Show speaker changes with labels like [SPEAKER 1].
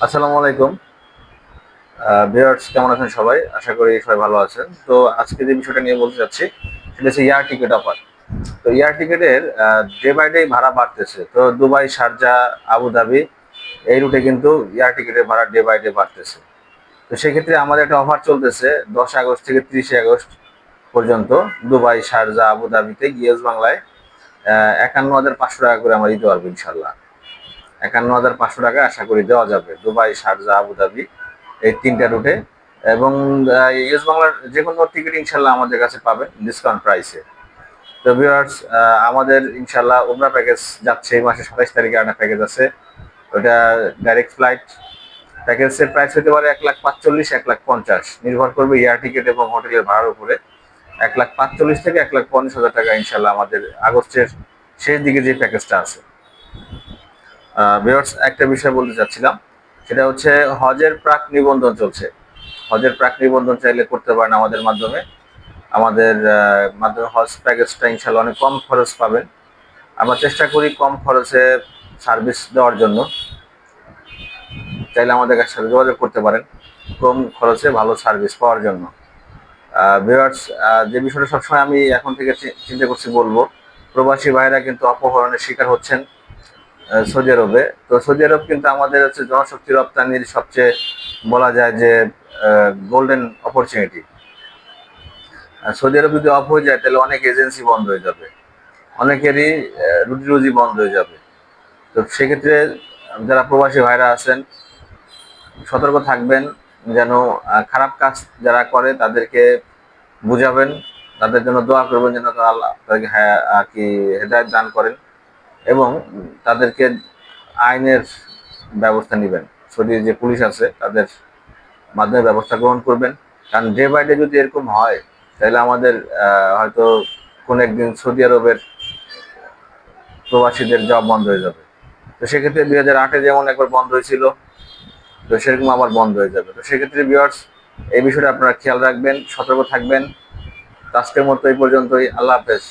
[SPEAKER 1] আসসালামু আলাইকুম। ভিউয়ার্স কেমন আছেন সবাই? আশা করি সবাই ভালো আছেন। তো আজকে যে বিষয়টা নিয়ে বলতে চাচ্ছি সেটা হচ্ছে এয়ার টিকেট অফার। তো এয়ার টিকেটের ডে বাই ডে ভাড়া বাড়তেছে। তো দুবাই, শারজাহ, আবুধাবি এই রুটে কিন্তু এয়ার টিকেটের ভাড়া ডে বাই ডে বাড়তেছে। তো সেক্ষেত্রে আমাদের একটা অফার চলতেছে ১০ আগস্ট থেকে ৩০ আগস্ট পর্যন্ত দুবাই, শারজাহ, আবুধাবিতে গিয়েস বাংলায় ৫১,৫০০ টাকা করে আমরা দিতে পারবো ইনশাল্লাহ। ৫১,৫০০ টাকা আশা করি দেওয়া যাবে দুবাই, শারজাহ, আবুধাবি এই ৩টা রুটে। এবং ইউএস বাংলার যে কোনো টিকিট ইনশাল্লাহ আমাদের কাছে পাবেন ডিসকাউন্ট প্রাইসে। তো ভিউয়ার্স, আমাদের ইনশাল্লাহ উমরা প্যাকেজ যাচ্ছে এই মাসের ২৭ তারিখে। একটা প্যাকেজ আছে, ওটা ডাইরেক্ট ফ্লাইট। প্যাকেজের প্রাইস হতে পারে ১,৪৫,০০০, ১,৫০,০০০, নির্ভর করবে এয়ার টিকিট এবং হোটেলের ভাড়ার উপরে। ১,৪৫,০০০ থেকে ১,৫০,০০০ টাকা ইনশাল্লাহ আমাদের আগস্টের শেষ দিকে যে প্যাকেজটা আছে। ভিউয়ার্স, একটা বিষয় বলতে চাচ্ছিলাম, সেটা হচ্ছে হজের প্রাক নিবন্ধন চলছে। হজের প্রাক নিবন্ধন চাইলে করতে পারেন আমাদের মাধ্যমে। আমাদের মাধ্যমে হজ প্যাকেজটা ইনশাল্লাহ অনেক কম খরচ পাবেন। আমরা চেষ্টা করি কম খরচে সার্ভিস দেওয়ার জন্য। চাইলে আমাদের কাছে যোগাযোগ করতে পারেন কম খরচে ভালো সার্ভিস পাওয়ার জন্য। ভিউয়ার্স, যে বিষয়টা সবসময় আমি এখন থেকে চিন্তা করছি বলবো, প্রবাসী ভাইরা কিন্তু অপহরণের শিকার হচ্ছেন সৌদি আরবে। তো সৌদি আরব কিন্তু আমাদের হচ্ছে জনশক্তি রপ্তানির সবচেয়ে বলা যায় যে গোল্ডেন অপরচুনিটি। সৌদি আরব যদি অফ হয়ে যায় তাহলে অনেক এজেন্সি বন্ধ হয়ে যাবে, অনেকেরই রুটি রুজি বন্ধ হয়ে যাবে। তো সেক্ষেত্রে যারা প্রবাসী ভাইরা আছেন সতর্ক থাকবেন, যেন খারাপ কাজ যারা করে তাদেরকে বুঝাবেন, তাদের জন্য দোয়া করবেন যেন আল্লাহ তাদেরকে আর কি হেদায়েত দান করেন, এবং তাদেরকে আইনের ব্যবস্থা নেবেন। সৌদির যে পুলিশ আছে তাদের মাধ্যমে ব্যবস্থা গ্রহণ করবেন। কারণ ডে বাই ডে যদি এরকম হয় তাহলে আমাদের হয়তো কোনো একদিন সৌদি আরবের প্রবাসীদের জব বন্ধ হয়ে যাবে। তো সেক্ষেত্রে ২০০৮-এ যেমন একবার বন্ধ হয়েছিল, তো সেরকম আবার বন্ধ হয়ে যাবে। তো সেক্ষেত্রে ভিউয়ার্স, এই বিষয়টা আপনারা খেয়াল রাখবেন, সতর্ক থাকবেন। আজকের মতো এই পর্যন্তই। আল্লাহ হাফেজ।